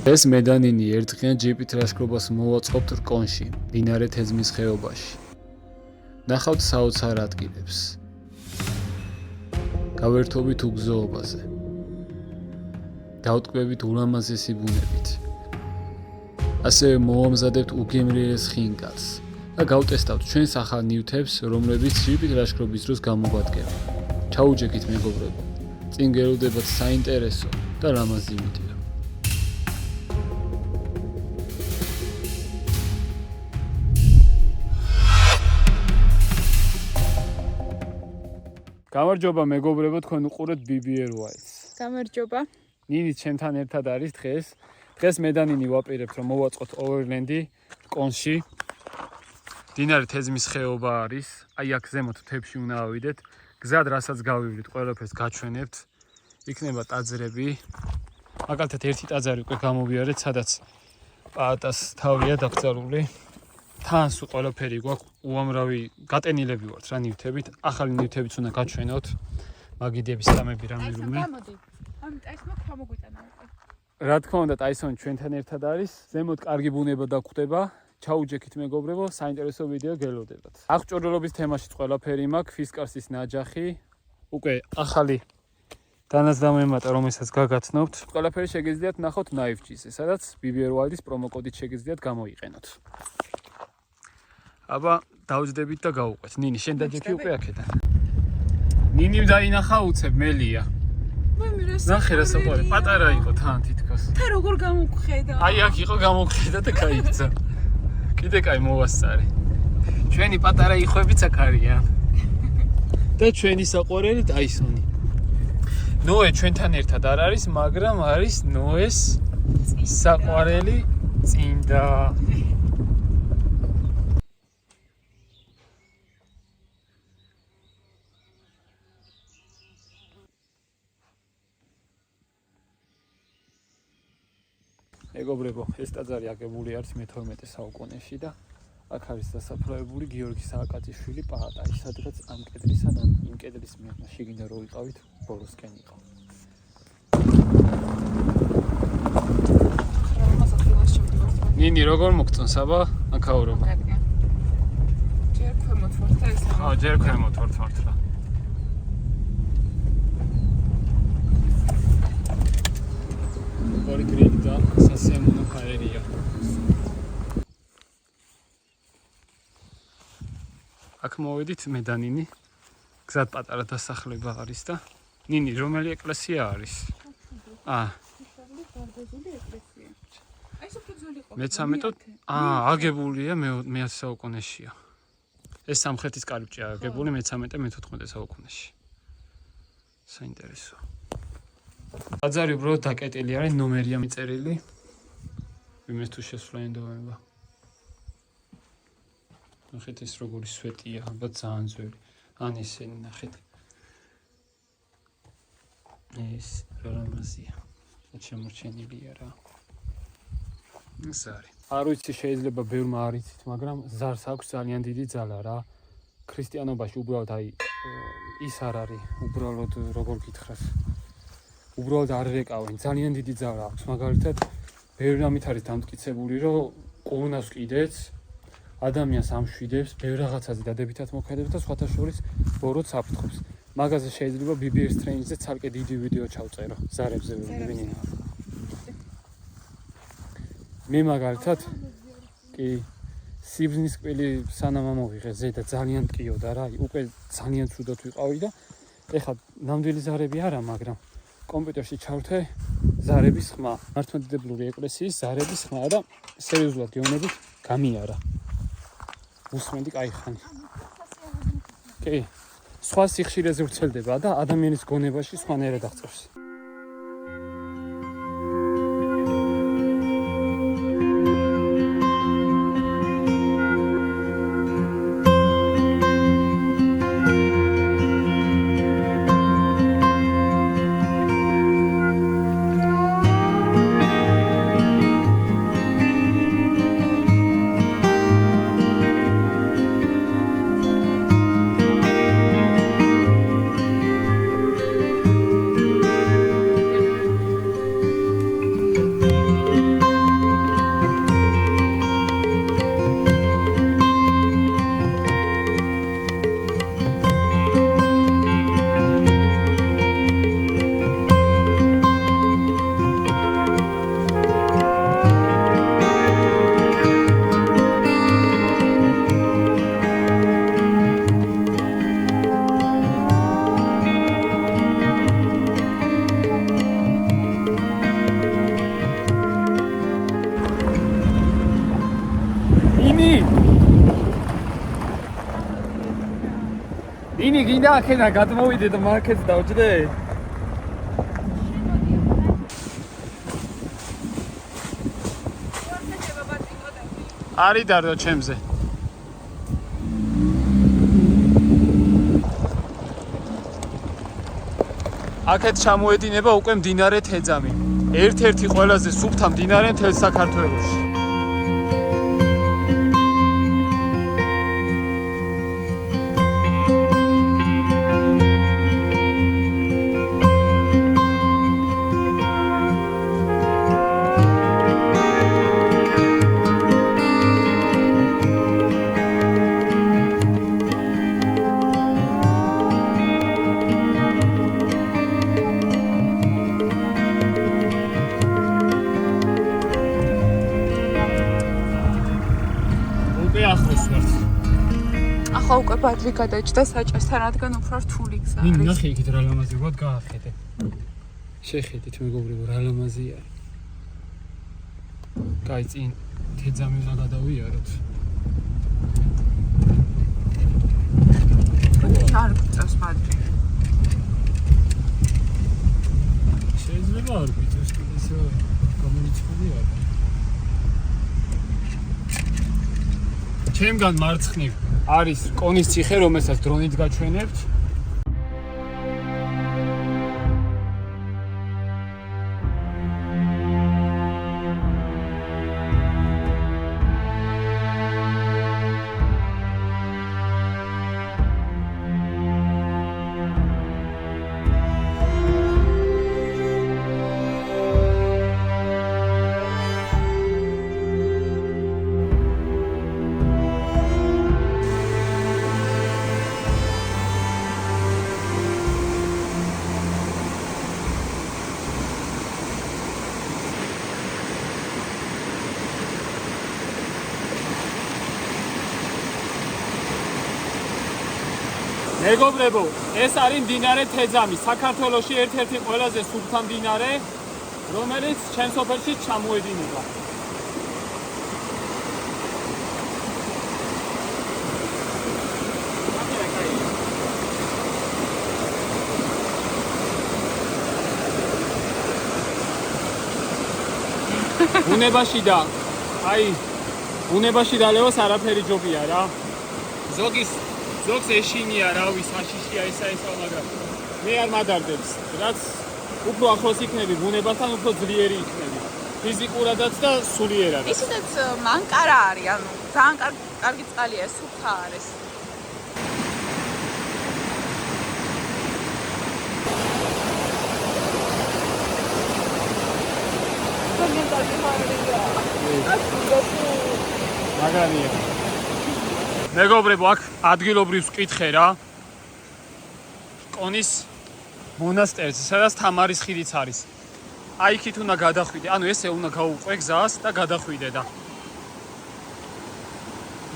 ეს მედანინი ერთდღიან ჯიპით ლაშქრობას მოვაწყობთ რკონში, მდინარე თეზმის ხეობაში. ნახავთ საოცარ ადგილებს. გავერთობით უგზოობაზე. დავტკბებით ულამაზესი ბუნებით. ასევე მოვამზადებთ უგემრიელეს ხინკალს და გავტესტავთ ჩვენს ახალ ნივთებს, რომლებიც ჯიპით ლაშქრობის დროს გამოგვადგება. ჩაუჯექით მეგობრებო. წინ გელოდებათ საინტერესო და ლამაზი ვიდეო. გამარჯობა მეგობრებო, თქვენ უყურებთ BBR Wilds. გამარჯობა. ნინი ჩემთან ერთად არის დღეს. დღეს მედანინი ვაპირებთ რომ მოვაწყოთ overland-ი კონში. მდინარე თეზმის ხეობა არის. აი აქ ზემოთ მთებში უნდა ავიდეთ. გზად რასაც გავივლით, ყველაფერს გაჩვენებთ. იქნება ტაძრები. მაგალითად ერთი ტაძარი უკვე გამოვიარეთ, სადაც პაატას თავია დაკრძალული. თან სულ ყველაფერი გვაქვს, უამრავი გატენილები ვართ რა ნივთებით. ახალი ნივთებიც უნდა გაჩვენოთ. მაგიდების სამები რამე. ამ ტაისმა ხმა მოგვიტანა. რა თქმა უნდა, ტაისონი ჩვენთან ერთად არის. ზემოთ კარგი ბუნება დაგხვდება. ჩაუჯექით მეგობრებო, საინტერესო ვიდეო გელოდებათ. აღჭურვილობის თემაშიც ყველაფერი მაქვს, ფისკარსის ნაჯახი, უკვე ახალი დანაზდამემატა, რომელსაც გაგაცნობთ. ყველაფერი შეგიძლიათ ნახოთ Knife-ში, სადაც BBR Wilds-ის პრომო კოდით შეგიძლიათ გამოიყენოთ. აბა დავჯდებით და გავუყვეთ. ნინი, შენ დაჯექი უკვე აქედან. ნინიმ დაინახა უცებ მელია. ნახე რა საყვარელი, პატარა იყო თან თითქოს. თა როგორ გამოგხედა? აი აქ იყო გამოგხედა და გაიქცა. კიდე კაი მოვასწარე. ჩვენი პატარა იხვებიც აქ არიან. და ჩვენი საყვარელი ტაისონი. ნოე ჩვენთან ერთად არ არის, მაგრამ არის ნოეს საყვარელი წინდა. მეგობრებო, ეს ტაძარი აგებული არის მე-12 საუკუნეში და აქ არის დასაფლავებული გიორგი სააკაძიშვილი პაატარი, სადღაც ამ კედლის ან იმ კედლის მიერ შეგინდა რო ვიყავით, ბოლოსკენ იყო. ნინი, როგორ მოგწონს აბა აქაურობა? ჯერ ქვემოთ ვართ და ეს ხო, ჯერ ქვემოთ ვართ რა. ორი გრილი და სასიამოვნო ფაერია. აქ მოვედით მედანინი. გზად პატარა დასახლება არის და ნინი, რომელი ეკლესია არის? აგებულია მე-13 საუკუნეშია. ეს სამხრეთის კარიბჭეა აგებული მე-13-მე-14 საუკუნეში. საინტერესო. ტაძარი უბრალოდ დაკეტილი არის, ნომერია მიწერილი. ვინმეს თუ შესვლა ენდოვება. ნახეთ ეს როგორი სვეტია, ალბათ ძალიან ძველი. ან ესენი ნახეთ. ეს რამაზია. შემორჩენილია რა. ეს არის. არ ვიცი, შეიძლება ბევრმა არ იცით, მაგრამ ზარს აქვს ძალიან დიდი ძალა რა. ქრისტიანობაში უბრალოდ ის არ არის, უბრალოდ როგორ გითხრათ. უბრალოდ არ რეკავენ, ძალიან დიდი ძალა აქვს. მაგალითად, ბევრი რამით არის დამტკიცებული, რომ ყუნას კიდეც ადამიანს ამშვიდებს, ბევრ რაღაცაზე დადებითად მოქმედებს და სხვათა შორის ბოროტს აფრთხობს. მაგაზე შეიძლება BBR Strange-ზე ცალკე დიდი ვიდეო ჩავწერო, ზარებზე ვინინა. მე მაგალითად კი სიბზნის კვილი სანამ ამოვიღე ზედა ძალიან ტკიოდა რა, უკვე ძალიან ცუდად ვიყავი და ეხლა ნამდვილი ზარები არა, მაგრამ კომპიუტერში ჩავრთე ზარების ხმა. მართლმადიდებლური ეკლესიის ზარების ხმა და სერიოზულად გეუბნებით გამიარა. უსმენდი კაი ხანი. კი. სხვა სიხშირეზე ვრცელდება და ადამიანის გონებაში სხვანაირად აღწევს. ინი გინდა აქედა გადმოვიდე და მარკეტს დავჭდე. არის დარდო ჩემზე. აქეთ ჩამოედინება უკვე მდინარე თეძამი. ერთ-ერთი ყველაზე სუფთა მდინარე მთელ საქართველოში. ახლა უკვე ბადლი გადაჭდა საჭესთან, რადგან უფრო რთული გზა ნინი არის. ნახე იქით რა ლამაზი ვარ გაახედე. შეხედით მეგობრებო რა ლამაზია. კაი წინ თეძამი უნდა გადავიაროთ. არ გწევს ბადლი. შეიძლება არ გიწევს კიდესო კომუნიკაცია არ. ჩემგან მარცხნივ არის კონის ციხე, რომელსაც დრონით გაჩვენებთ. მეგობრებო, ეს არის მდინარე თეძამი, საქართველოში ერთ-ერთი ყველაზე სუფთა მდინარე, რომელიც ჩემ სოფელში ჩამოედინება. ბუნებაში და ბუნებაში დალევოს არაფერი ჯობია რა. ზოგს ეშინია, რავი, საშიშია ესა, მაგრამ მე არ მადარდებს, რაც უფრო ახლოს იქნები ბუნებასთან, უფრო ძლიერი იქნები. ფიზიკურადაც და სულიერადაც. ისედაც მანკარა არის, ანუ ძალიან კარგი წყალია, სუფთა არის. მაგარია. მეგობრებო, აქ ადგილობრივს ვკითხე რა. კონის მონასტერზე, სადაც თამარის ხიდიც არის. აი იქით უნდა გადახვიდე. ანუ ესე უნდა გაუყვე გზას და გადახვიდე და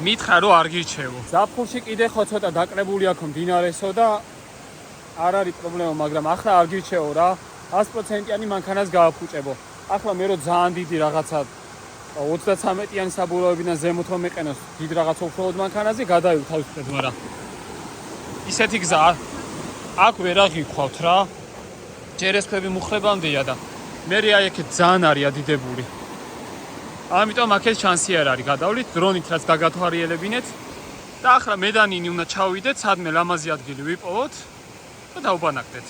მითხრა რომ არ გირჩევო. ზაფხულში კიდე ხო ცოტა დაკრებული აქვს მდინარესო და არ არის პრობლემა, მაგრამ ახლა არ გირჩევო რა. 100%-იანი მანქანას გააფუჭებო. ახლა მე რომ ძალიან დიდი რაღაცა 33-იანი საბურავებიდან ზემოთ რომ მეყენოს დიდ რაღაცა უბრალოდ მანქანაზე გადავივთავისუფლებ, მაგრამ ისეთი გზა აქ ვერ აღიქვავთ რა. ჯერ ეს ქვები მუხრებამდეა და მე აი აქეთ ძალიან არის ადიდებული. ამიტომ აქეთ შანსი არ არის გადავლით დრონით რაც გაგათვალიერებინეთ და ახლა მე და ნინი უნდა ჩავიდეთ სადმე ლამაზი ადგილი ვიპოვოთ და დავბანაკდეთ.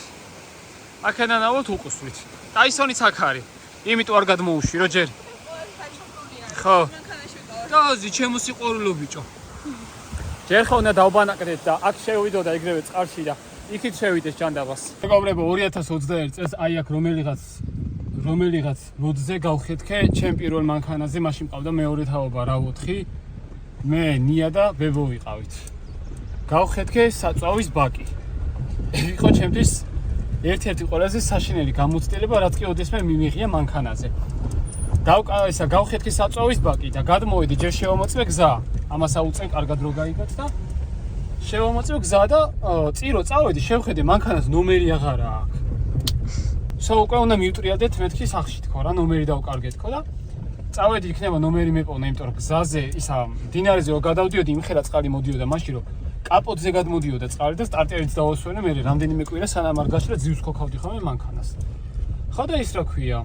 აქედან ავოთ უყუსვით. ტაისონიც აქ არის. იმიტომ არ გადმოუშვი რო ჯერ ხო. დაზი ჩემო სიყვარულო ბიჭო. ჯერ ხო უნდა დავბანაკდეთ და აქ შევიდო და ეგრევე წყალში და იქით შევიდეს ჯანდაბას. მეგობრებო 2021 წელს აი აქ რომელიღაც ლოდზე გავხეთქე ჩემ პირველ მანქანაზე, მაშინ მყავდა მეორე თაობა RAV4, მე ნია და ბებო ვიყავით. გავხეთქე საწვავის ბაკი. იყო ჩემთვის ერთ-ერთი ყველაზე საშინელი გამოცდილება, რაც კი ოდესმე მიმიღია მანქანაზე. გავხეთქე საწვავის ბაკი და გადმოვედი ჯერ შევამოწმე გზა. ამას აუწენ კარგად რო გაიგოთ და შევამოწმე გზა და წირო წავედი, შევხედე მანქანას ნომერი აღარა აქვს. უკვე უნდა მივტრიალდეთ მეთქი სახში თქო რა, ნომერი დავკარგეთ თქო და წავედი იქნება ნომერი მეპოვნა, იმიტომ რომ გზაზე ისა მდინარეზე რო გადავდიოდი, იმხელა წყალი მოდიოდა მაშინ რომ კაპოტზე გადმოდიოდა წყალი და სტარტერიც დავასვენე მე რამდენიმე კვირა სანამ არ გაშრა ძიუს ხოქავდი ხოლმე მანქანას. ხო და ის რა ქვია?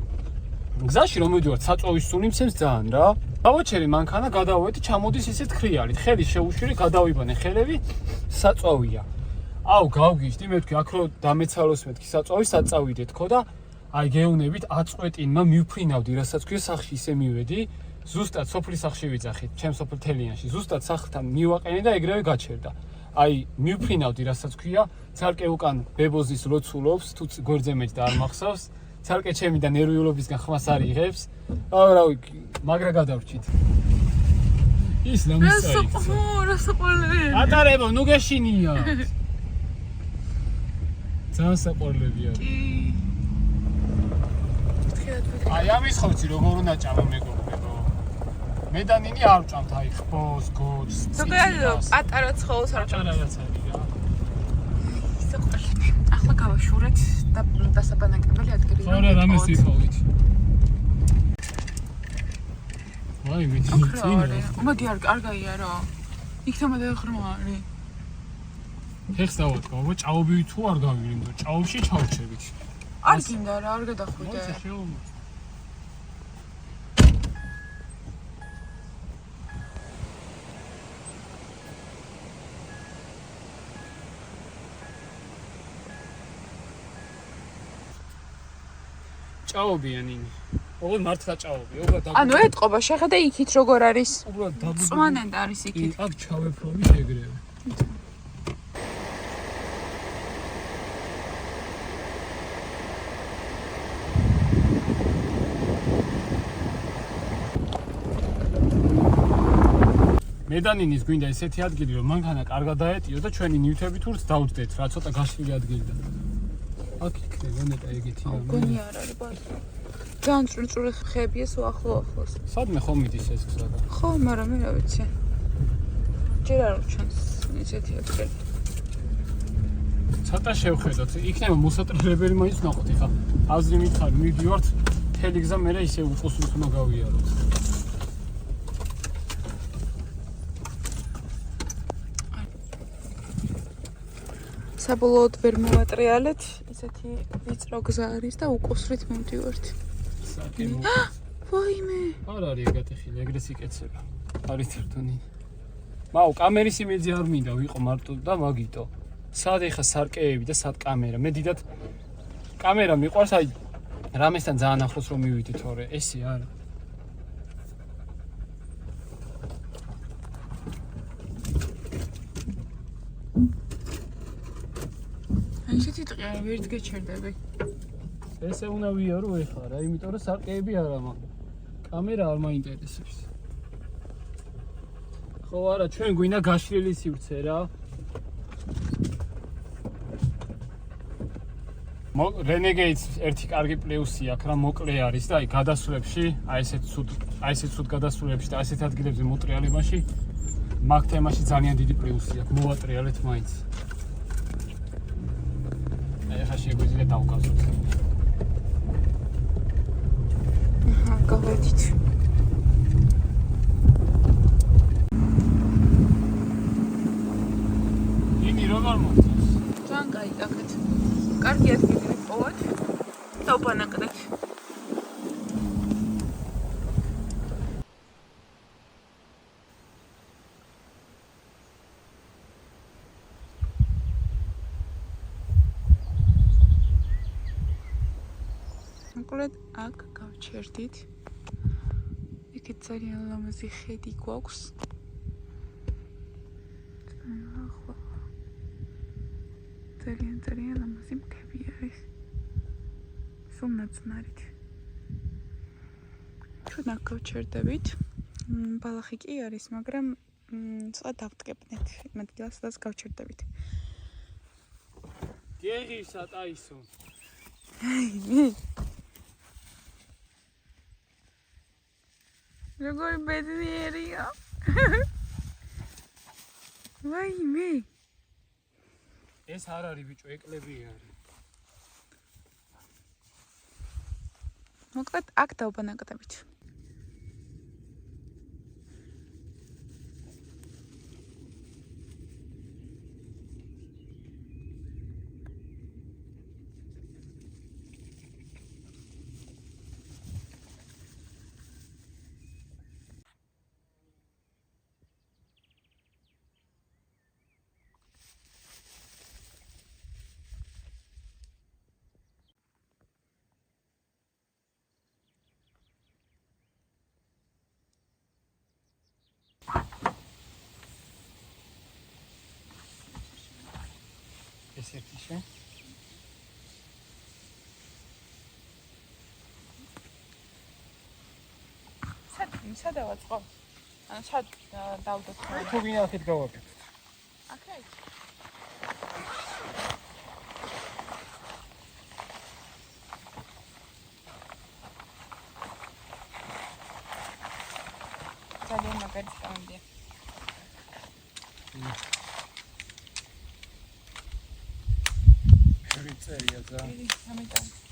გზაში რომ მივდივარ საწოვის სუნი მცემს ძალიან რა. დავაჩერე მანქანა, გადავედი, ჩამოდის ისეთ ხრიალით. ხელი შეუშვირი, გადავიბანე ხელები, საწოვია. აუ გავგიჟდი, მე ვთქვი, აქ რო დამეცალოს მეთქი საწოვი, საწავიდეთ ხო და აი გეუნებით აწყვეტინმა მივფრინავდი, რასაც ქვია სახში ისე მივედი. ზუსტად სოფლის სახში ვიძახით, ჩემ სოფელ თელიანში. ზუსტად სახლთან მივაყენე და ეგრევე გაჩერდა. აი მივფრინავდი, რასაც ქვია, ცალკე უკან ბებოზის ლოცულობს, თუ გვერდზე მეც და არ მახსოვს. ცალკე ჩემი და ნერვიულობისგან ხმას არ იღებს. რავი, მაგრა გადავრჩით. ის ნამისაიქ. რასაყოლები. ატარებო, ნუ გეშინია. ძალიან საყოლებია. კი. აი ამის ხოცი როგორ უნდა ჭამო მეგობრებო. მე და ნინი არ ვჭამთ აი ხბოს, გოძს. ზოგადად პატარა ცხოველს არ ჭამთ. პატარაც არის რა. საყოლები. ახლა გავაშურეთ და დასაბანაკებელი ადგილი. ხო რა, რამეს იხავით. ვაი, მე ძინი. უმაგი არ გაიარო. იქ თამადა ხრმა არის. ხეხს დავატყავ, ჭაობივით თუ არ გავირინდო, ჭაობში ჩავჩებით. არ გინდა რა, არ გადახვიდე. მოიცა შეუმოწ. ჭაობია ნინი. ოღონდ მართლა ჭაობია, უბრალოდ ანუ ეთყობა, შეხედე იქით როგორ არის. უბრალოდ დაგუგული. წვანად არის იქით. აქ ჩავეფრობი შეგრევე. მე და ნინის გვინდა ესეთი ადგილი რომ მანქანა კარგად დაეტიო და ჩვენი ნივთები თურს დავძდეთ რა ცოტა გაშლილი ადგილიდან. აქ იქნება ნეტა ეგეთი რა. გონი არ არის ბაზი. ძალიან წვრილ ხებია სულ ახლოს. სადმე ხომ მიდის ეს გზა? ხო, მაგრამ მე რა ვიცი. ჯერ არ ჩანს ესეთი ადგილი. ცოტა შევხედოთ. იქნება მოსატრიალებელი მაინც ნახოთ ხა. აზრი მითხარი, მივდივართ მთელი გზა მე ისე უყოსულს უნდა გავიაროთ. საბოლოოდ ვერ მოვატრიალეთ, ესეთი ვიწრო გზა არის და უკოსრით მივდივართ. ვაიმე. არ არის ეგეთი ხილი, ეგრეს იკეცება. არის თერთონი. მაუ კამერის იმეძი არ მინდა ვიყო მარტო და მაგიტო. სად ეხა სარკეები და სად კამერა? მე დიდად კამერა მიყვარს, აი რამესთან ძალიან ახლოს რომ მივიდეთ, თორე ესე არა. ისეთი ტყია ვერც გეჩერდები. ესე უნდა ვიარო ეხლა რა, იმიტომ რომ სარკეები არა მაქვს. კამერა არ მაინტერესებს. ხო არა, ჩვენ გვინდა გაშლილი სივრცე რა. Renegades ერთი კარგი პლუსი აქვს რა, მოკლე არის და აი გადასვლებში, აი ესეთ ცუდ გადასვლებში და ასეთ ადგილებზე მოტრიალებაში მაგ თემაში ძალიან დიდი პლუსი აქვს. მოვატრიალეთ მაინც. ეხლა შეგვიძლია დავკავოთ. აჰა, გავედით. იგი როგორ მოხდეს? ძალიან კაი აქეთ. კარგი ადგილი ვიპოვოთ და უბანაკდეთ. მოკლედ აქ გავჩერდით. იქით ძალიან ლამაზი ხედი გვაქვს. ახლა ძალიან ლამაზი მქები არის. სულ ნაცნარით. ჩვენ აქ გავჩერდებით. ბალახი კი არის, მაგრამ ცოტა დავტკებნეთ იმ ადგილას, სადაც გავჩერდებით. დიეღისა ტაისო. როგორი ბედნიერია. ვაიმე. ეს არ არის ბიჭო, ეკლები არის. მოკლედ აქ დავბანაკდებით. ეს ერთი შენ. სადავაც ხო? ანუ სად დავდოთ? თუ გინდა ახეთ გავაკეთოთ. აკეი. ძალიან მაგარი სტანდია. წერია ზა. ამიტომ.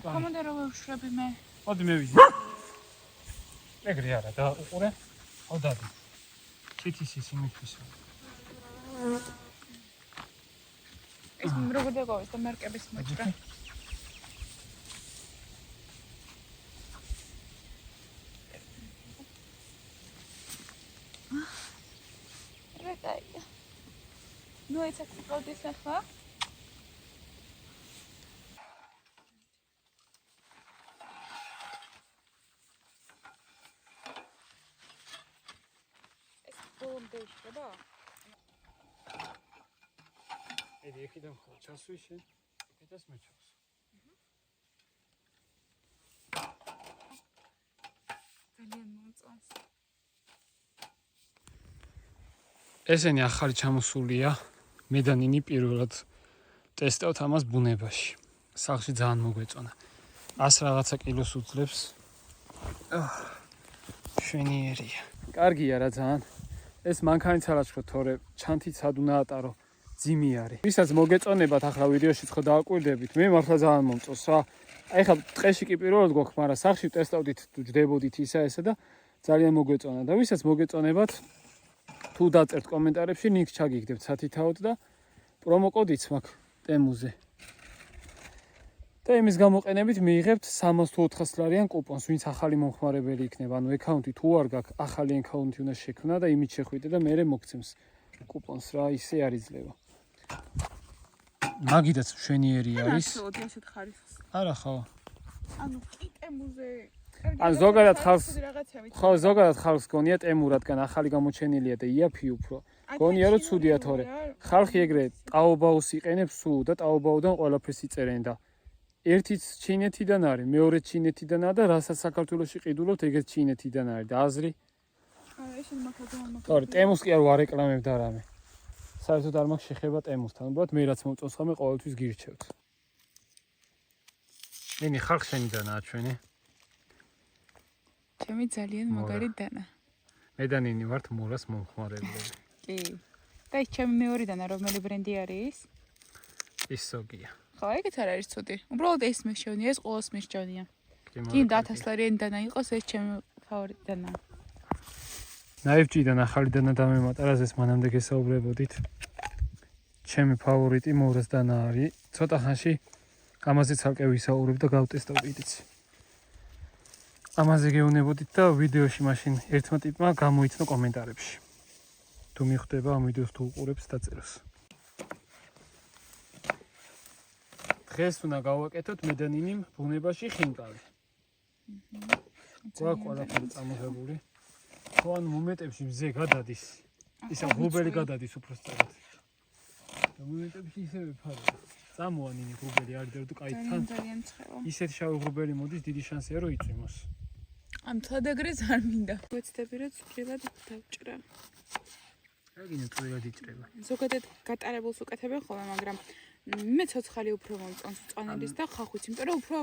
Команда შრები მე. მოდი მე ვიზი. ეგრე არა და უყურე. ავდადი. ჩითის ის იმისთვის. ეს როგორ დაგავის და მარკების მოჭრა. რეტაია. ნუ ეცეთ ყოდის ახლა. შეიძლება? ედი ეხიდან ხო ჩასვი შენ. ეკეთას მეჩავს. ძალიან მომწონს. ესენი ახალი ჩამოსულია. მე და ნინი პირველად ტესტავთ ამას ბუნებაში. სახლში ძალიან მოგვეწონა. 100 რაღაცა კილოს უძლებს. შვენიერია. კარგია რა ძალიან. ეს მანქანით ალაჩქროთ, თორე ჩანთით სად უნდა ატარო, ძიმი არის. ვისაც მოგეწონებათ ახლა ვიდეოში ხო დააკვირდებით, მე მართლა ძალიან მომწონს რა. აი ხა ტყეში კი პირველად გვაქვს, მაგრამ სახლში ტესტავდით, ჯდებოდით ისა ესა და ძალიან მოგვეწონა და ვისაც მოგეწონებათ, თუ დაწერთ კომენტარებში, ლინკს ჩაგიგდებთ სათითაოდ და პრომო კოდიც მაქვს ტემუზე. და იმის გამოყენებით მიიღებთ 300 თუ 400 ლარიან კუპონს, ვინც ახალი მომხმარებელი იქნება. ანუ აკაუნტი თუ არ გაქვს, ახალი აკაუნტი უნდა შექმნა და იმით შეხვიდე და მე მოგცემს კუპონს რა, ისე არ იძლევა. მაგიდაც შვენიერი არის. ნაცვლად ესეთ ხარისხს. არა ხო? ანუ კი ტემუზე. ან ზოგადად ხალხს გონია ტემუ, რადგან ახალი გამოჩენილია და იაფი უფრო. გონია რომ ცუდია თორე. ხალხი ეგრე ტაობაოს იყენებს სულ და ტაობაოდან ყველაფერს იწერენ და ერთიც ჩინეთიდან არის, მეორეც ჩინეთიდანაა და რასაც საქართველოში ყიდულობთ, ეგეც ჩინეთიდან არის და აზრი. ესენი მაგალითად. თორე ტემუს კი არ ვარეკლამებ და რამე. საერთოდ არ მაქვს შეხება ტემუსთან. უბრალოდ მე რაც მომწონს ხომ ყოველთვის გირჩევთ. ნინი ხალხ შენიდანაა ჩვენი. ჩემი ძალიან მაგარი დანა. მე და ნინი ვართ მურას მომხმარებლები. კი. და ის ჩემი მეორედანა რომელი ბრენდი არის? ის სოგია. ხო, ეგეც არ არის ცუდი. უბრალოდ ეს მეშოვნია, ეს ყოველს მეშოვნია. გინდა 1000 ლარიანი დანა იყოს, ეს ჩემი ფავორიტი დანაა. ნაივჭიდან ახალი დანა დამემატა, რაზეც მანამდე გესაუბრებოდით. ჩემი ფავორიტი მურას დანა არის. ცოტა ხანში ამაზე ცალკე ვისაუბრებ და გავტესტავ კიდეც. ამაზე გეუბნებოდით და ვიდეოში მაშინ ერთმა ტიპმა გამოიცნო კომენტარებში. თუ მიხვდება ამ ვიდეოს თუ უყურებს დაწეროს. დღეს უნდა გავაკეთოთ მე და ნინიმ ბუნებაში ხინკალი. გვაქვს ყველაფერი წამოღებული. ხო ან მომენტებში მზე გადადის. ისა ღრუბელი გადადის უფრო სწორად. და მომენტებში ისევე ფარია. წამოა ნინი ღრუბელი არ დევდო კაი თან. ძალიან ცხელა. ისეთი შავი ღრუბელი მოდის, დიდი შანსია რომ იწვიმოს. ამ თადაგრეს არ მინდა. ვეცდები რომ წვრილად დავჭრა. აგინე წვრილად იჭრება. ზოგადად გატარებულს უკეთებენ ხოლმე, მაგრამ მე ცოცხალი უფრო მომწონს წვანელის და ხახვიც, იმიტომ რომ უფრო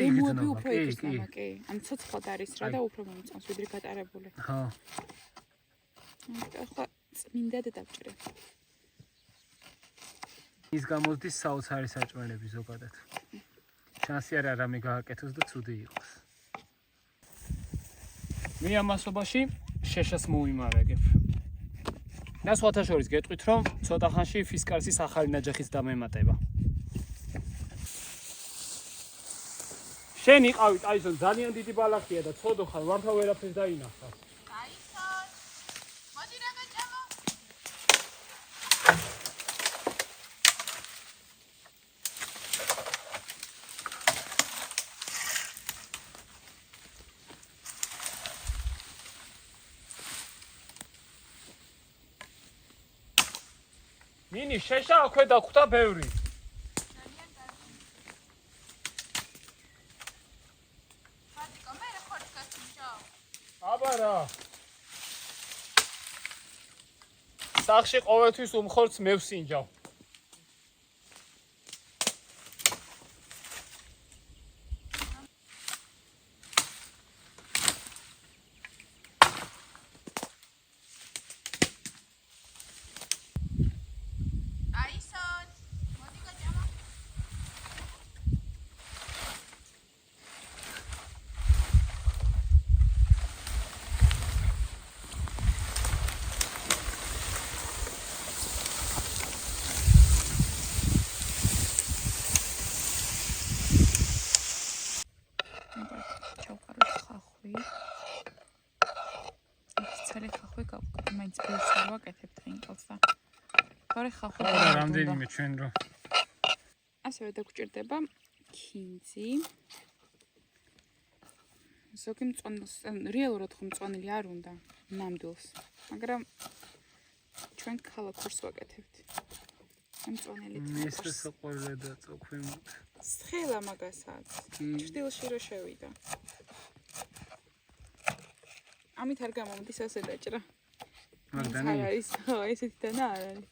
გემოები უფრო იგრძნობა, კი. ან ცოცხლად არის რა და უფრო მომწონს ვიდრე გატარებული. ხო. ახლა წმინდა და დავჭრე. ის გამოსდის საოცარი საჭმელები ზოგადად. შანსი არა რამე გააკეთოს და ცუდი იყოს. მე ამასობაში შეშას მოვიმარაგებ. და სხვათა შორის გეტყვით, რომ ცოტა ხანში ფისკარსის ახალი ნაჯახის დამემატება. შენ იყავით, აისონ ძალიან დიდი ბალახია და ცოდო ხარ, ვართა ვერაფერს დაინახავ. აისონ. მოდი რა გაჭამო. ნინი შეშა ქვედა ხვდა ბევრი. აბა რა. სახში ყოველთვის უმხორც მე ვსინჯავ. რამდენიმე ჩვენ რო ასევე დაგჭირდება ქინძი. ზოგი მწვანილს, რეალურად ხომ მწვანილი არ უნდა ნამდვილს, მაგრამ ჩვენ ქალაქურს ვაკეთებთ. მწვანილი მისრე საყვარელი და წოქვი მოთ. სხელა მაგასაც. ჭრდილში რო შევიდა. ამით არ გამომდის ასე დაჭრა. მაგდანი არის, ხო, ესეთი დანა არ არის.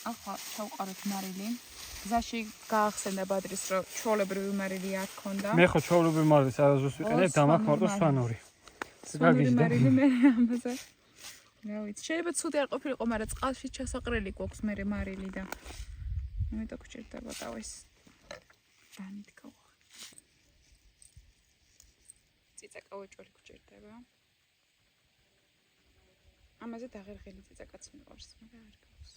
ახლა ჩავყაროთ მარილი. გზაში გაახსენდა ბადრის, რომ ჩვეულებრივი მარილი არ ქონდა. მე ხო ჩვეულებრივი მარილის არასდროს ვიყენებ, დამაქვს მარტო სვანური. სვანური მარილი მე ამაზე. რა ვიცი, შეიძლება ცუდი არ ყოფილიყო, მაგრამ წყალში ჩასაყრელი გვაქვს მე მარილი და ამიტომ გჭირდება თავის დანით გავხო. ციცაკა უჭველი გჭირდება. ამაზე დაღერღელი ციცაკაც მიყვარს, მაგრამ არ გავს.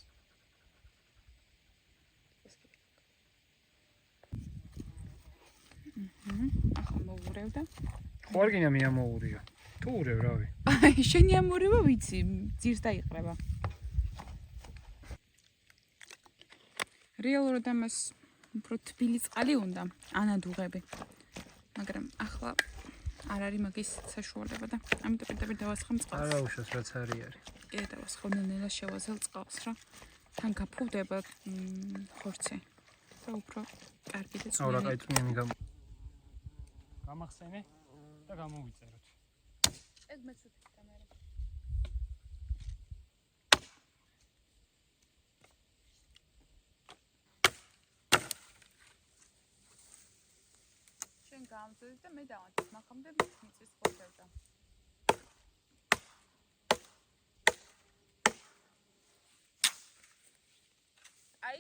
ახლა მოვურევ და ხო არ გინდა მიამოურიო. თუ ურევ რავი. აი, შენი ამურება ვიცი, ძირს დაიყრება. რეალურად ამას უფრო თბილი წყალი უნდა, ანადუღები. მაგრამ ახლა არ არის მაგის საშუალება და ამიტომ პირდაპირ დავასხამ წყალს. არა უშავს რაც არის. კი, დავასხავ ნელა შევაზელ წყალს რა. თან გაფუვდება ხორცი. და უფრო კარგი და აუ რა კაი წვნიანი გამახსენე და გამოვიწეროთ. ეს მეც ვთქვი კამერა. შენ გამწევი და მე დავანთებ, მაგამდე მიწის ხორცევდა. აი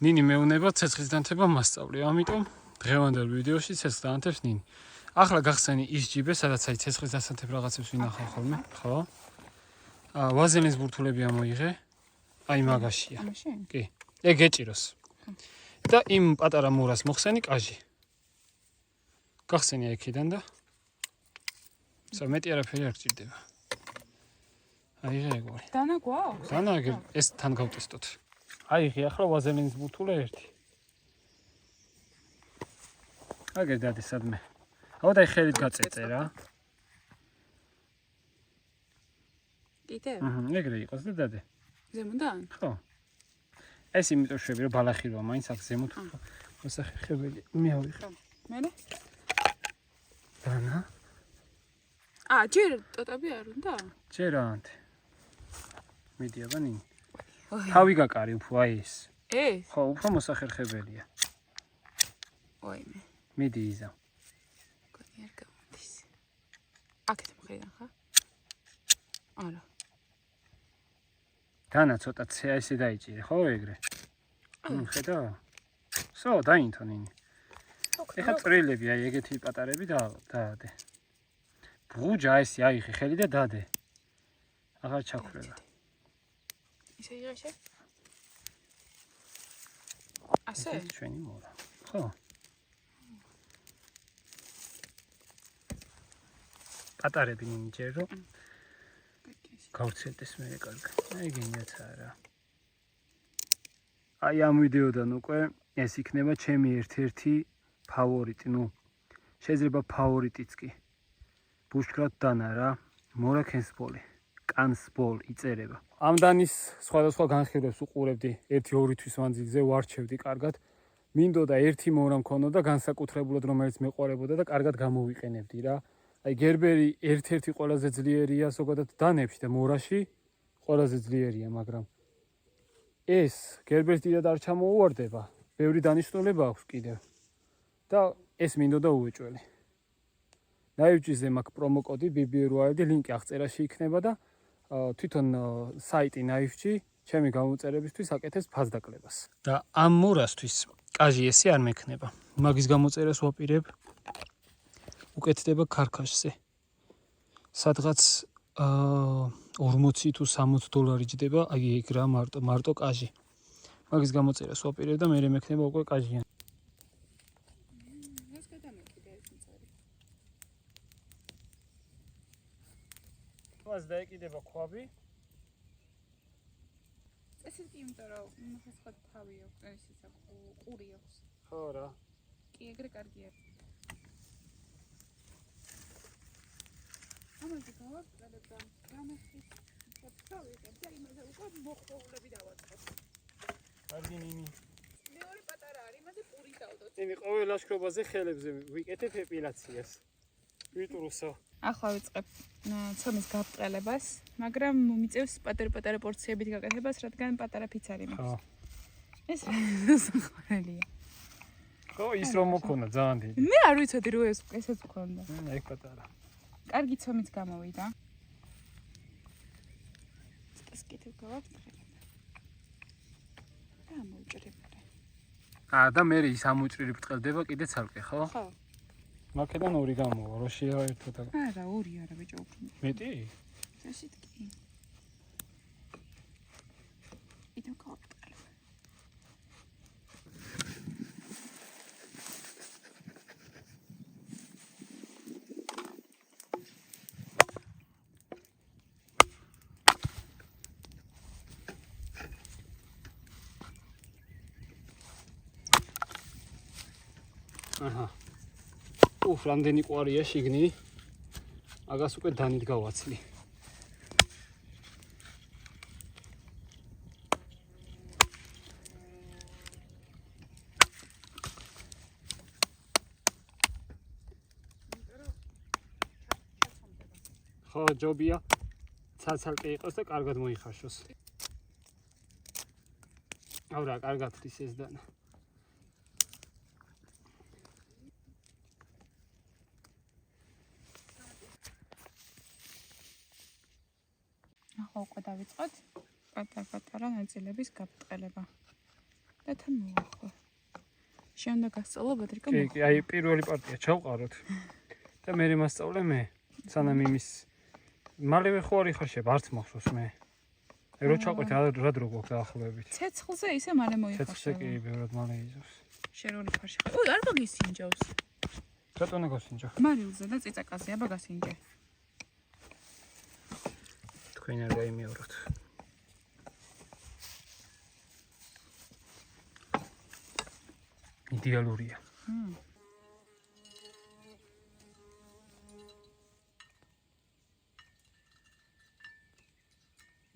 ნინი მეუნება ცეცხლის დანთება მასწავლე, ამიტომ დღევანდელ ვიდეოში ცეცხლს დაანთებს ნინი. ახლა გახსენი ის ჯიბე, სადაც აი ცეცხლის დასანთებ რაღაცებს ვინახავ ხოლმე, ხო? ვაზელინის ბურთულები ამოიღე. აი მაგაშია. ამაში? კი. ეგ ეჭიროს. და იმ პატარა მურას მოხსენი კაჟი. გახსენი აქედან და სამეტი არაფერი არ გჭირდება. აიღე ეგორი. დანა გვაქვს? დანა ეს თან გავტესტოთ. აიღე ახლა ვაზელინის ბურთულე ერთი. აგერ დადი სადმე. აუ და ხელით გაწეწე რა. კიდე? ეგრე იყოს და დადე. ზემოდან? ხო. ეს იმიტომ შვები რომ ბალახი როა მაინც აქ ზემოთ მოსახერხებელი მეავიღე. მერე? დანა? ჯერ ტოტები არ უნდა? ჯერ ანთე. მიდი აბა ნინი. თავი გაკარი უფრო აი ეს. ეს? ხო, უფრო მოსახერხებელია. ოიმე. მიდი იზა. გონი არ გამოდის. აქეთ მხრიდან ხა? არა. დანა ცოტა ცეა ესე დაიჭირე, ხო ეგრე? ხედა? სო, დაინთო ნინი. ეხა წვრილები, აი ეგეთი პატარები დაადე. ბუჯა ესე აიღე ხელი და დადე. აღარ ჩაქვრება. ისე იღეშე? ასე? ჩვენი მორა. ხო. ატარები ნინჯერ რომ გავრცელდეს მე კარგი. აი გინიათ არა. აი ამ ვიდეოდან უკვე ეს იქნება ჩემი ერთ-ერთი ფავორიტი, ну შეიძლება ფავორიტიც კი. ბუშკრად დანა რა, მორაქენსბოლი, კანსბოლ იწერება. ამდანის სხვადასხვა განხილვებს უყურებდი 1-2 თვის მანძილზე ვარჩევდი კარგად. მინდოდა ერთი მორა მქონოდა განსაკუთრებულად რომელიც მეყარებოდა და კარგად გამოვიყენებდი რა. აი გერბერი ერთ-ერთი ყველაზე ძლიერია ზოგადად დანებში და მორაში ყველაზე ძლიერია, მაგრამ ეს გერბერს დიდად არ ჩამოუვარდება. ბევრი დანიშნულება აქვს კიდევ. და ეს მინდოდა უეჭველი. ნაივჯიზე მაქვს პრომო კოდი BBRYD, ლინკი აღწერაში იქნება და თვითონ საიტი ნაივჯი ჩემი გამოწერებისთვის აკეთებს ფასდაკლებას. და ამ მორასთვის კაჟი ესე არ მექნება. მაგის გამოწერას ვაპირებ უკეთდება ქარქაშზე. სადღაც 40 თუ 60 დოლარი ჯდება, აი ეგ რა მარტო კაჟი. მაგის გამოწერას ვაპირებ და მე მექნება უკვე კაჟიან. ეს გადამეკიდა ეს მწარი. მას დაეკიდება ქვაბი. ესეც კი იმიტომ რომ მაგას ხოთ თავი აქვს, ესეც ყური აქვს. ხო რა. კი ეგრე კარგია. ამაზე გავაკეთებ და გამახის თავი და იმაზე უკვე მოხდოულები დავაწყებ. კარგი ნინი. მეორე პატარა არის, იმაზე პური დავდოთ. ნინი ყოველ ლაშქრობაზე ხელებზე ვიკეთებ ეპილაციას. ვიტრუსო. ახლა ვიწყებ ცომის გაბრწყელებას, მაგრამ მიწევს პატარ-პატარა პორციებით გაკეთებას, რადგან პატარა ფიცარი მაქვს. ხო. ეს ხარელია. ხო, ის რომ მქონა ძალიან დიდი. მე არ ვიცოდი რომ ესეც მქონდა. ეგ პატარა. კარგი ცომიც გამოვიდა. წკეთებ გავაბრწყელებ. და მოვჭრებ. და მე ის ამოჭრილი ბრწყელდება კიდე ცალკე, ხო? ხო. მაკედან ორი გამოვა, რო შეაერთო და არა, ორი არა ბიჭო უფრო. მეტი? ესეთ კი. იდო გავაბრწყელებ. აჰა. რამდენი ყვარია შიგნი. აგას უკვე დანით გავაცლი. ხო, ჯობია. ცალ-ცალკე იყოს და კარგად მოიხარშოს. ავრა, კარგად ხდის ეს დანა. ახლა უკვე დავიწყოთ პატარ-პატარა ნაწილების გაბრწყელება. და თან მოვახო. შემდეგ გასწავლობთ რიკო. კი, აი პირველი პარტია ჩავყაროთ. და მე მასწავლე მე. სანამ იმის მალევე ხო არ იხარშება, არც მახსოვს მე. აი რო ჩავყვეთ რა დრო გვაქვს დაახლოებით. ცეცხლზე ისე მალე ცეცხლზე მოიხარშება. კი ბევრად მალე იზოს. შერეული ფარში. ой, არ გაგისინჯავს. რატომ გასინჯო? მარილზე და წიწაკაზე აბა გასინჯე. თქვენ არ გაიმეოროთ. იდეალურია.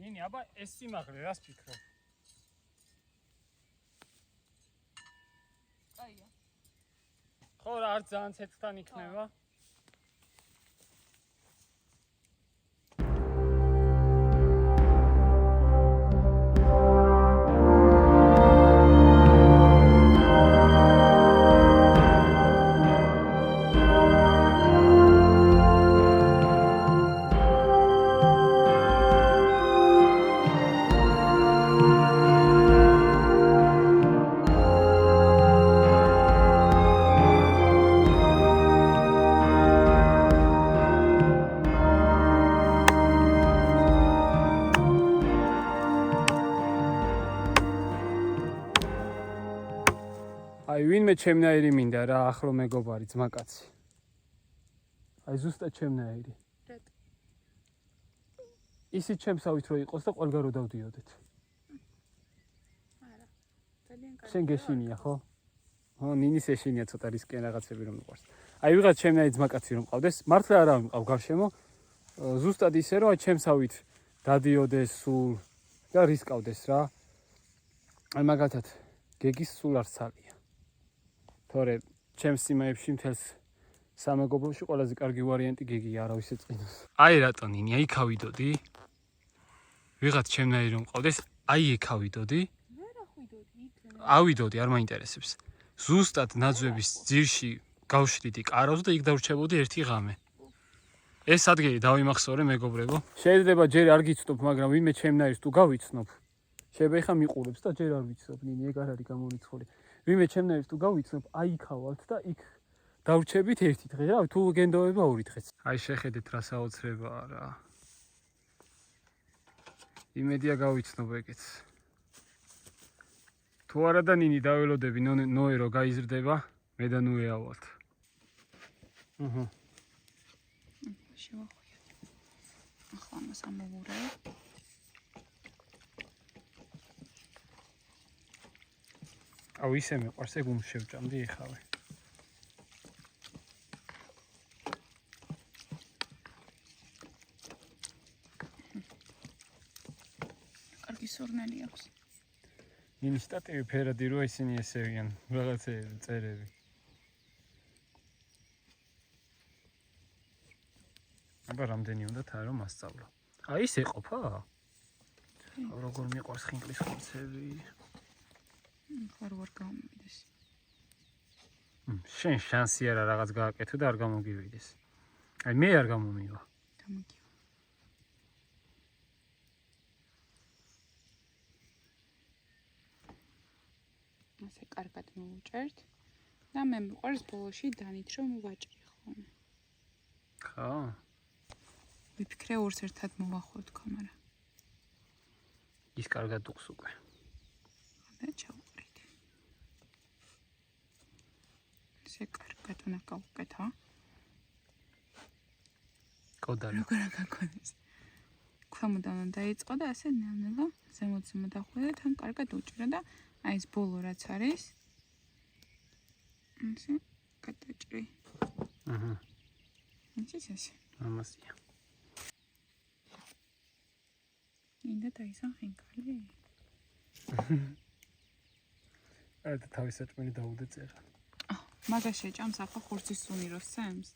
ნინი, აბა ეს სიმაღლე რას ფიქრობ? აია. ხო რა, არ ძალიან ცეცხლთან იქნება. აი ვინმე ჩემნაირი მინდა რა, ახლო მეგობარი ძმაკაცი. აი ზუსტად ჩემნაირი. ისიც ჩემსავით რო იყოს და ყველგან რო დავდიოდეთ. არა. ძალიან კარგი. შენ გეშინია ხო? ხო, ნინის ეშინია ცოტა რისკიან რაღაცები რომ მიყვარს. აი ვიღაც ჩემნაირ ძმაკაცი რომ მყავდეს, მართლა არ მყავ გარშემო. ზუსტად ისე რომ აი ჩემსავით დადიოდეს სულ და რისკავდეს რა. აი მაგალითად გეგის სულ არ ცალია. თორე ჩემს სიმაებში მთელს სამეგობროში ყველაზე კარგი ვარიანტი გეგია, არავის ეწყინოს. აი რატო ნინი, აი ქავიდოდი. ვიღაც ჩემნაირ რომ მყავდეს, აი ეკავიდოდი. ვერ ახვიდოდი იქ. ავიდოდი, არ მაინტერესებს. ზუსტად ნაძვების ძირში გავშლიდი კარავს და იქ დავრჩებოდი ერთი ღამე. ეს ადგილი დავიმახსოვრე მეგობრებო. შეიძლება ჯერ არ გიცნობ, მაგრამ ვინმე ჩემნაირს თუ გავიცნობ, შეიძლება ეხა მიყურებს და ჯერ არ ვიცნობ, ნინი ეგ არ არის გამორიცხული. ვინმე ჩემნაირს თუ გავიცნობ, აი იქავალთ და იქ დავრჩებით ერთი დღე, რა, თუ გენდოება ორი დღეც. აი შეხედეთ რა საოცრებაა რა. იმედია გავიცნობ ეგეც. თუ არა და ნინი დაველოდები ნოე რო გაიზრდება, მე და ნუ ეავალთ. აჰა. შევახვიოთ. ახლა ამას ამოვურე. აუ ისე მეყვარს ეგ შევჭამდი ეხავე. კარგი სურნელი აქვს. ნინის სტატივი ფერადი როა ისინი ესევიან, რაღაცე წერები. აბა რამდენი უნდა თა რომ ასწავლო. აი ეს ეყოფა? როგორ მიყვარს ხინკლის ხორცები. ხარ ვარ გამომივიდეს. შენ შანსი არა რაღაც გააკეთო და არ გამოგივიდეს. აი მე არ გამომივა. გამოგივა. ასე კარგად მოვუჭერთ და მე მიყვარს ბოლოში დანით რომ ვაჭრი ხოლმე. ხო? ვიფიქრე ორს ერთად მოვახოთ კამარა. ის კარგად უყს უკვე. და ჩავყრით. ესე კარგად უნდა გავუკეთო. კოდარი. როგორ გაგონეს? ქვემოდან უნდა დაიწყო და ასე ნელ-ნელა ზემოთ დახვიდე და თან კარგად უჭირე და აი ეს ბოლო რაც არის. ასე გადაჭრი. აჰა. ისე. ამასია. ინდა დაისახ ხინკალი. აი და თავის საჭმელი დაუდე წერა. მაგას შეჭამს ახლა ხორცის სუნი რო სემს.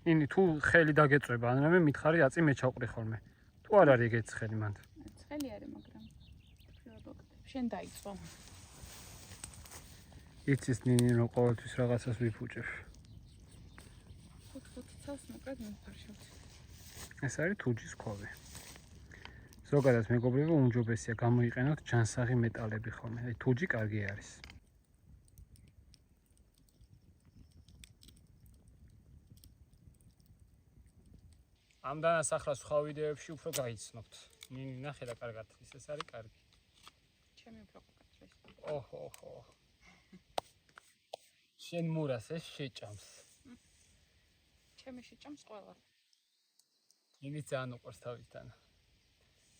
ინი თუ ხელი დაგეწובה, ან რამე მითხარი აწი მე ჩავყრი ხოლმე. თუ არ არის ეგეც ხელი მანდ. ცხელი არის, მაგრამ შენ დაიწყო. იცის ნინი რომ ყოველთვის რაღაცას ვიფუჭებ. ცალს მოკლედ მიფარშავთ. ეს არის თუჯის ქვავი. ზოგადად მეგობრებო, უმჯობესია გამოიყენოთ ჯანსაღი მეტალები ხოლმე. აი თუჯი კარგი არის. ამ დანასახლას სხვა ვიდეოებში უფრო გაიცნობთ. ნინი ნახე და კარგად ის ეს არის კარგი. ჩემი უფრო გაკეთდეს. ოჰო. შენ მურას ეს შეჭამს. ჩემი შეჭამს ყველა. ნინი ძალიან უყვარს თავისთან.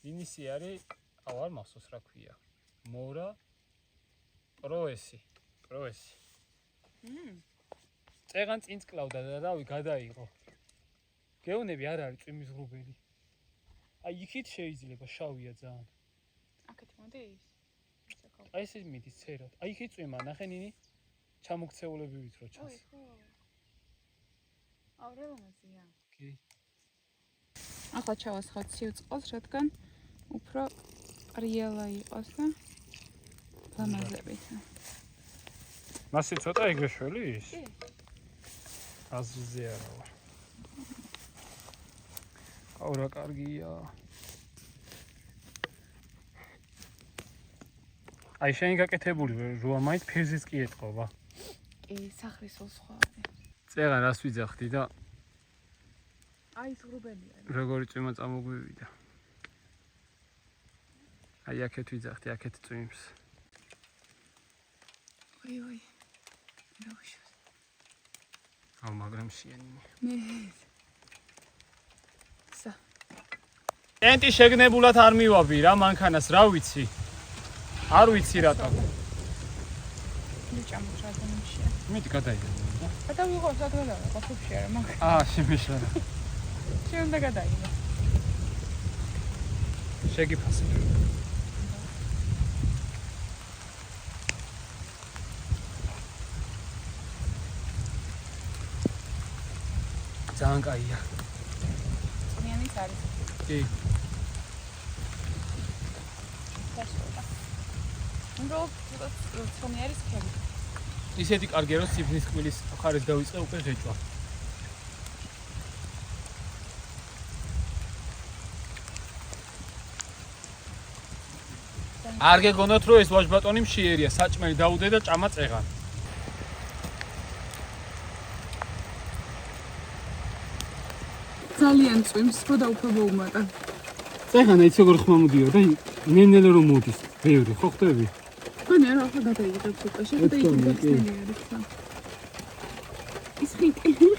ნინისი არის, აუ არ მახსოვს რა ქვია. მორა პროესი. წეგან წინც კლავდა და რავი გადაიღო. გეუნები არ არის წვიმის ღრუბელი. აი იქით შეიძლება შავია ძალიან. აქეთ მოდის? აი ეს მიდის ცერად. აი იქით წვიმა, ნახე ნინი. ჩამოქცეულებივით რო ჩანს. ოი ხო. აურელამაზია. კი. ახლა ჩავასხავთ სიუწყალს, რადგან უფრო პრიალა იყოს და ლამაზებით. მასე ცოტა ეგრე შველის? კი. აზრზე არა ვარ. აუ რა კარგია. აი შენი გაკეთებული როა მაინც ფერზეც კი ეთყობა. კი, სახრისო სხვა არის. წეგან რას ვიძახდი და აი ეს ღრუბელი არის. როგორი წვიმა წამოგვივიდა. აი აქეთ ვიძახდი, აქეთ წვიმს. ოი. რა ვიშო. აუ მაგრამ შეენი. სა. ტენტი შეგნებულად არ მივაბი რა მანქანას, რა ვიცი. არ ვიცი რატომ. მიჭამოჭადამშია. მიდი გადაიდე. გადავიღო საგნოდაა, ყოფებში არა მაგ. შემეშარა. შენ და გადაიღო. შეგიფასე. ძალიან კაია. წვნიანიც არის. კი. უბრალოდ წვნიანი არის ხელი. ისეთი კარგია რომ სიფნის კბილის ხარეს დავიწყე უკვე ღეჭვა. არ გეგონოთ რომ ეს ვაჟბატონი მშიერია, საჭმელი დაუდე და ჭამა წეღან. ძალიან წვიმს, რო დაუფლება უმატა. წეღანა იცი როგორ ხმა მოდიო და ნენელე რომ მოდის. ბევრი ხო ხდები? მანე რა ხა გადაიღებს უკვე, შეგდაიღებს ნენელერიცა. ის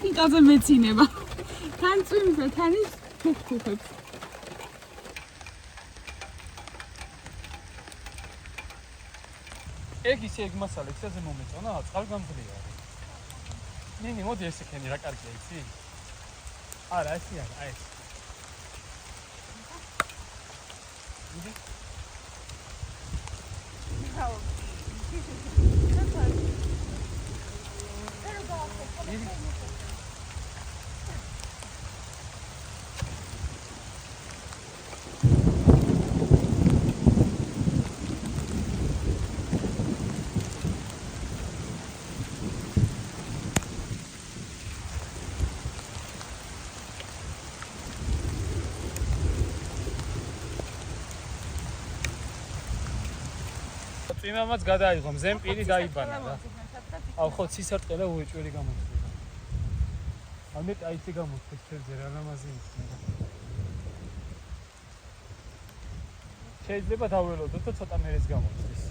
ხინკაზე მეცინება. თან წვიმს და თან ის თუხთუხებს. ეგ მასალა ისეზე მომეწონა, წყალგამძლეა. ნინი მოდი ესე ქენი რა კარგია იცი? არა, ესე არა, აი ეს. მიდი. წვიმამაც გადაიღო, მზემ პირი დაიბანა რა. აუ ხო ცისარტყელა უეჭველი გამოხდება. ამეთ აიცი გამოხდეს ჩვენზე რა ლამაზი იქნება. შეიძლება დაველოდოთ და ცოტა მერეს გამოხდეს.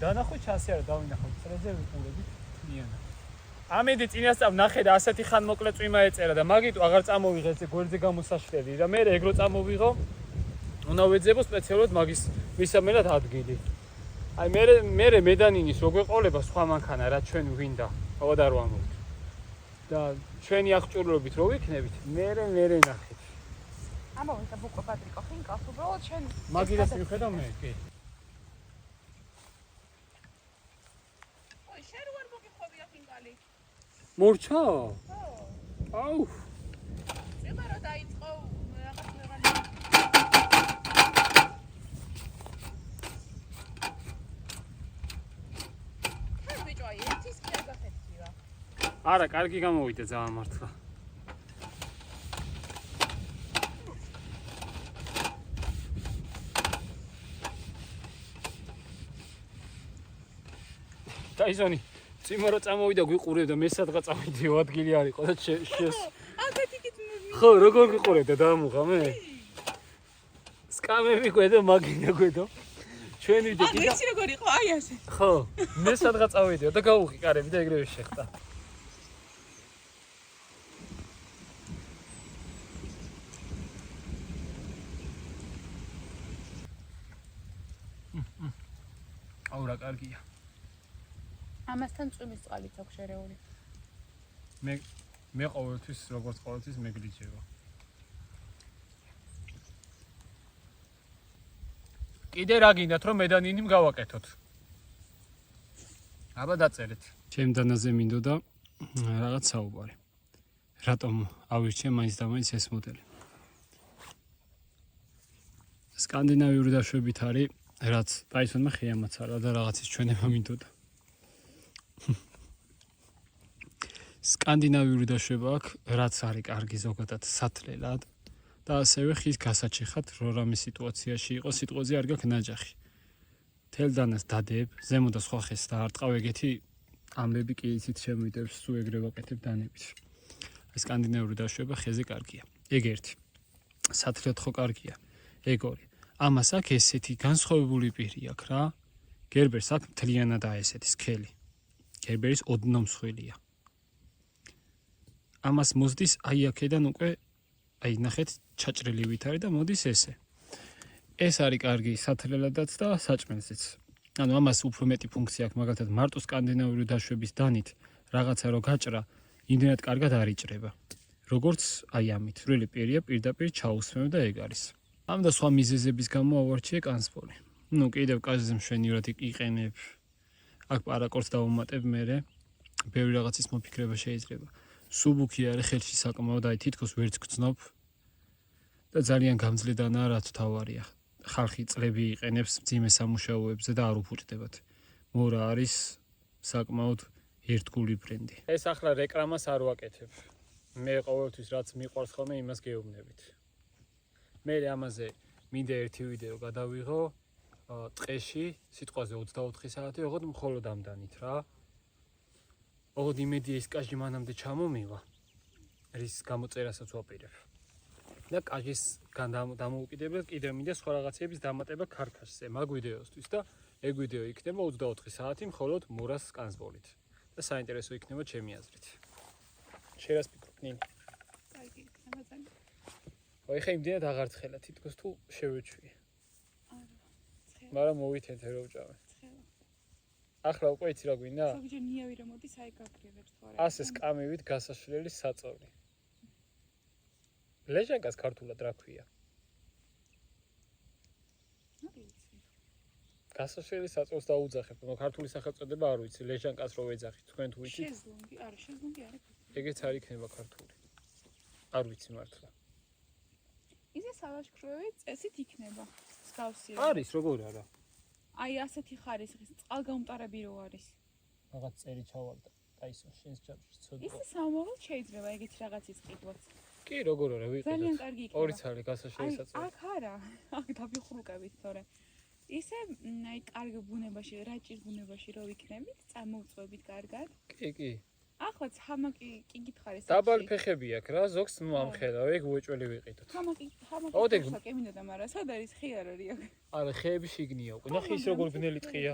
დანახო ჩასი არა დავინახავთ წრეზე ვიყურებით თლიანად. ამედი წინასწარ ნახე და ასეთი ხან მოკლე წვიმა ეწერა და მაგით აღარ წამოვიღე ეს გვერდზე გამოსაშლელი და მე ეგრო წამოვიღო. უნდა ვეძებო სპეციალურად მაგის მისამენად ადგილი. აი მე მედანინის რო გვეყოლება სხვა მანქანა რა ჩვენ გვინდა ავად არ ვამოვთ და ჩვენი აღჭურვილობით რო ვიქნებით მე ნახეთ ამავე და ბუკო პატრიკო ხინკას უბრალოდ შენ მაგილას მიხედავ მე კი ой შენ ვარ მოგიყვებია ხინკალი მორჩა აუ ზემა რა დაიწყო რაღაც არა, კარგი გამოვიდა ძალიან მართლა. დაიზონი, წიმა რო წამოვიდა გვიყურებ და მე სადღაც წავიდიო ადგილი არ იყო და შეს. აგეთიკით ხო, როგორ გიყურებდა დაამუღა მე? სკამები გვედო, მაგინა გვედო. ჩვენ ვიდექი და ისი როგორ იყო? აი ასე. ხო, მე სადღაც წავიდიო და გავუყიკარები და ეგრევე შეხტა. აუ რა კარგია. ამასთან წვიმის წყალიც აქვს შერეული. მე ყოველთვის როგორც ყოველთვის მეგლიჯება. კიდე რა გინდათ რომ მედანინი გავაკეთოთ? აბა დაწერეთ. ჩემ დანაზე მინდოდა რაღაც საუბარი. რატომ ავირჩიე მაინც და მაინც ეს მოდელი? სკანდინავიური დაშვებით არის რაც ტაისონმა ხიამაცარა და რაღაცის ჩვენება მინდოდა. სკანდინავიური დაშვება აქვს, რაც არის კარგი ზოგადად სათლელად და ასევე ხის გასაჩეხად, რომ რამე სიტუაციაში იყო, სიტყვაზე არ გაქვს ნაჯახი. თელ დანას დადებ, ზემო და სხვა ხეს დაარტყავ, ეგეთი ამბები კი იცით შემოიტევს, სულ ეგრე ვაკეთებ დანებით. სკანდინავიური დაშვება ხეზე კარგია. ეგ ერთი. სათლელად ხო კარგია. ეგ ორი. ამას აქ ესეთი განსხვავებული პირი აქვს რა. გერბერს აქ მთლიანადაა ესეთი სქელი. გერბერის ოდნავ მსხვილია. ამას მოსდის აი აქედან უკვე აი ნახეთ ჩაჭრილი ვითარი და მოდის ესე. ეს არის კარგი სათლელადაც და საჭმელზეც. ანუ ამას უფრო მეტი ფუნქცია აქვს, მაგალითად მარტო სკანდინავიური დაშვების დანით რაღაცა რო გაჭრა, იმდენად კარგად არ იჭრება. როგორც აი ამით, სრული პირია პირდაპირ ჩაუსმევ და ეგ არის. ამ და სხვა მიზეზების გამო ავარჩიე კანსპორი. ნუ კიდევ კაჟზე მშვენივრად იყენებ. აქ პარაკორს დავუმატებ მერე. ბევრი რაღაცის მოფიქრება შეიძლება. სუბუქი არის ხელში საკმაოდ, აი თითქოს ვერც გრძნობ და ძალიან გამძლედანაა, რაც თავარია. ხალხი წლები იყენებს მძიმე სამუშაოებზე და არ უფუჭდებათ. მორა არის საკმაოდ ერთგული ბრენდი. ეს ახლა რეკლამას არ ვაკეთებ. მე ყოველთვის რაც მიყვარს ხოლმე იმას გეუბნებით. მე ამაზე მინდა ერთი ვიდეო გადავიღო ტყეში, სიტყვაზე 24 საათი, ოღონდ მხოლოდ ამდანით რა. ოღონდ იმედია ის კაჟი მანამდე ჩამომივა. რის გამოწერასაც ვაპირებ. და კაჟის დამოუკიდებლად კიდევ მინდა სხვა რაღაცების დამატება ქარქაშზე, მაგ ვიდეოსთვის და ეგ ვიდეო იქნება 24 საათი მხოლოდ მურას კანსბოლით. და საინტერესო იქნება ჩემი აზრით. შენ რას ფიქრობ, ნინი? კარგი, ამაზე. ой, ხა იმდენად აღარ ცხელა, თითქოს თუ შევეჩვიე. არა, ცხელა. მაგრამ მოვითეთე რო ვჭამე. ცხელა. ახლა უკვე იცი რა გვინდა? ზოგჯერ ნიავი რომ მოდის, აი გაგრილებს თუ არა. ასე სკამივით გასაშლელი საწოლი. ლეჟანკას ქართულად რა ქვია? გასაშლელი საწოლს დაუძახებ, მაგრამ ქართული სახელწოდება არ ვიცი, ლეჟანკას რო ვეძახი, თქვენ თუ ვიცით? შეზლონგი, არა, შეზლონგი არის. ეგეც არ იქნება ქართული. არ ვიცი მართლა. ისე სალაშქროები წესით იქნება. მსგავსი. არის, როგორ არა? აი ასეთი ხარისხის წყალგამტარები რო არის. რაღაც წერი ჩავალდა. დაისო შენს ჯამში ცოდო. ისე სამომავლოდ შეიძლება ეგეთი რაღაცის ყიდვაც. კი, როგორ არა ვიყიდოთ. ძალიან კარგი იქნება. ორი ცალი გასაშლელი საწოლი. აქ არა, აქ დაბიხრუკებით, თორე. ისე აი კარგ ბუნებაში, რაჭის ბუნებაში რო ვიქნებით, წამოვწვევით კარგად. კი. ახლაც ჰამაკი კი გითხარეს. დაბალი ფეხები აქვს რა, ზოგს მომამხელა, ეგ უეჭველი ვიყიდოთ. ჰამაკი ოღონდ საკემინდა და მარა, სად არის ხიარორი აქ? არა, ხეები შიგნია უკვე. ნახე ის როგორ ბნელი ტყია.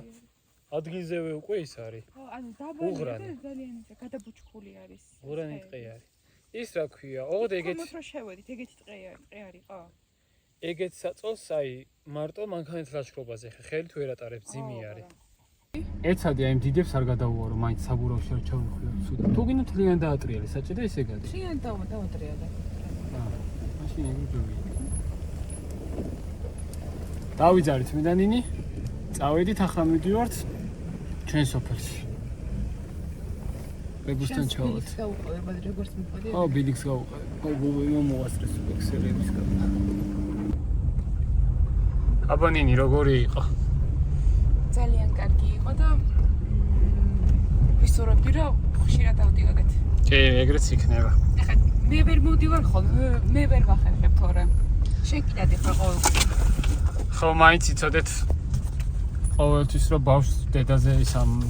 ადგილზევე უკვე ის არის. ხო, ანუ დაბალი და ძალიან ისე გადაბუჩქული არის. ურანი ტყე არის. ის რა ქვია? ოღონდ ეგეთ რომ შევედით, ეგეთი ტყე არისო? ეგეთ საწოლს აი მარტო მანქანით ლაშქრობაზე ხელი თუ ერატარებ, ძიმი არის. ეცადი აი დიდებს არ გადავუარო, მაინც საბურავში არ ჩავიხვლია ცუდა. თუ გინდა თლიან დაატრიალე, საჭიროა ისე გადი. თლიან დაატრიალე. მაშინ ეგ ჯობია. დავიძარით მე და ნინი. წავედით ახლა მივდივართ ჩვენ სოფელში. ბებუსთან ჩავალთ. გავუყევებად როგორც მიყვარია. ხო, ბილიქს გავუყევ. ხო, ბუბო მოასწრეს ექსერების გამო. აბა ნინი, როგორი იყო? ძალიან კარგი იყო და ვისურვებდი რომ ხშირად ავდივაგეთ. კი, ეგრეც იქნება. ახლა მე ვერ მოვდივარ ხოლმე, მე ვერ ვახერხებ თორე. შენ კიდე დიხარ ყოველთვის. ხო, მაინც იცოდეთ ყოველთვის რომ ბავშვს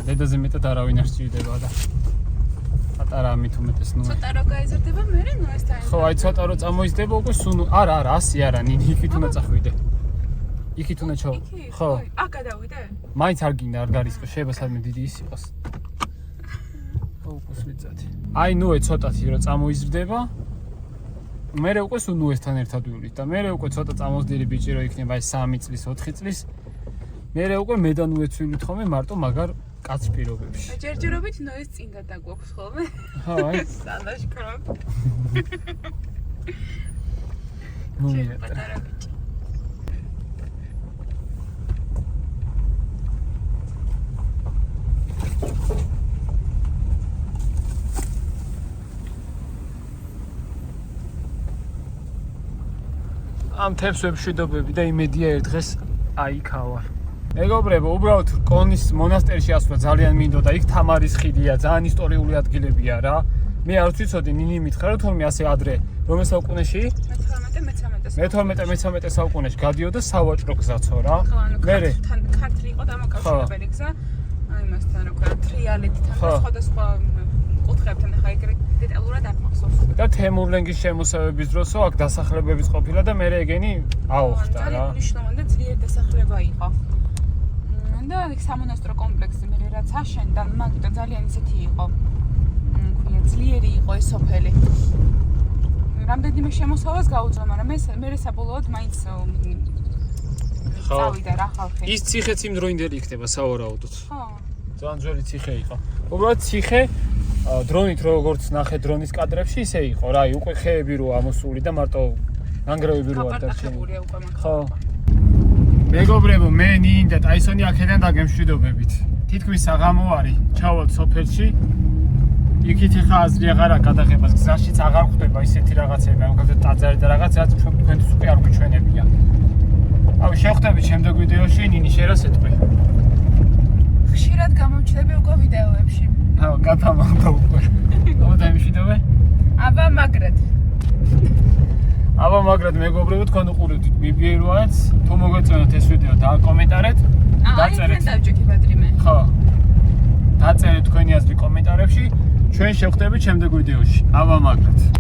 დედაზე მეტად არავინ არ სჭირდება და პატარა ამით უმეტეს ნუ. ცოტა რო გაიზრდება მე ნუ ეს თან. ხო, აი ცოტა რო წამოიზრდება უკვე სულ არა, 100 არა, ნინი იქით უნდა წახვიდე. იქით უნდა ჩავა. ხო. აქ გადავიდე? მაინც არ გინდა არ გარისკო, შეიძლება სადმე დიდი ის იყოს. ხო, ვიძათი. აი ნუე ცოტათი რო წამოიზრდება. მერე უკვე სულ ნუესთან ერთად ვივლით და მერე უკვე ცოტა წამოსდილი ბიჭი რო იქნება აი 3 წლის, 4 წლის. მერე უკვე მე და ნუეც ვივლით ხოლმე მარტო მაგარ კაც პირობებში. ჯერჯერობით ნოეს წინ გადაგვაქვს ხოლმე. ხო, აი. სალაშქრო. ნუ პატარა ბიჭი. ამ თებს ვებშვიდობები და იმედია ერთ დღეს აიქავა. მეგობრებო, უბრალოდ კონის მონასტერში ასვლა ძალიან მინდოდა. იქ თამარის ხიდია, ძალიან ისტორიული ადგილებია რა. მე არ ვიცოდი, ნინი მითხრა რომ თორმე ასე ადრე რომელ საუკუნეში? მე-13 საუკუნეში გადიოდა სავაჭრო გზაცო რა. მერე ქართლი იყო დამაკავშირებელი გზა. აი მასთან რო ქვია თრიალეთთან და სხვადასხვა კუთხეებთან ახლა ეგრე დეტალურად არ მახსოვს. და თემურლენგის შემოსევების დროსო აქ დასახლებებიც ყოფილა და მე ეგენი აოხდა რა. ძალიან მნიშვნელოვანი და ძლიერი დასახლება იყო. და იქ სამონასტრო კომპლექსი მე რაც აშენდა, მაგიტო ძალიან ისეთი იყო. ქვია ძლიერი იყო ეს სოფელი. რამდენიმე შემოსავალს გაუძლო, მაგრამ მე საბოლოოდ მაინც წავიდა რა ხალხი. ის ციხეც იმ დროინდელი იქნება სავარაუდოდ. ხო. ძალიან ძველი ციხე იყო. უბრალოდ ციხე დრონით როგორც ნახე დრონის კადრებში ისე იყო რა, უკვე ხეები რო ამოსული და მარტო ნანგრევები რო არ დარჩენილი. ხო. მეგობრებო, მე ნინ და ტაისონი აქედან დაგემშვიდობებით. თითქმის საღამო არის. ჩავალთ სოფელში. იქით ხა აზრი აღარ გადაღებას გზაშიც აღარ ხვდება ისეთი რაღაცები, ამ გაგზავნა ტაძარი და რაღაც რაც თქვენთვის უკვე არ გვიჩვენებია. ავი შევხვდებით შემდეგ ვიდეოში, ნინი შენ რა სიტყვი? ხშირად გამომჩნდები უკვე ვიდეოებში. ჰა, გათამავდა უკვე. აბა დამშვიდობე? აბა მაგრად. აბა მაგრად მეგობრებო, თქვენ უყურებთ BBA-ს, თუ მოგეწონათ ეს ვიდეო დააკომენტარეთ, დაწერეთ. დავჯექი ბატრიმე. ხო. დაწერეთ თქვენი აზრი კომენტარებში. ჩვენ შევხვდებით შემდეგ ვიდეოში. აბა მაგრად.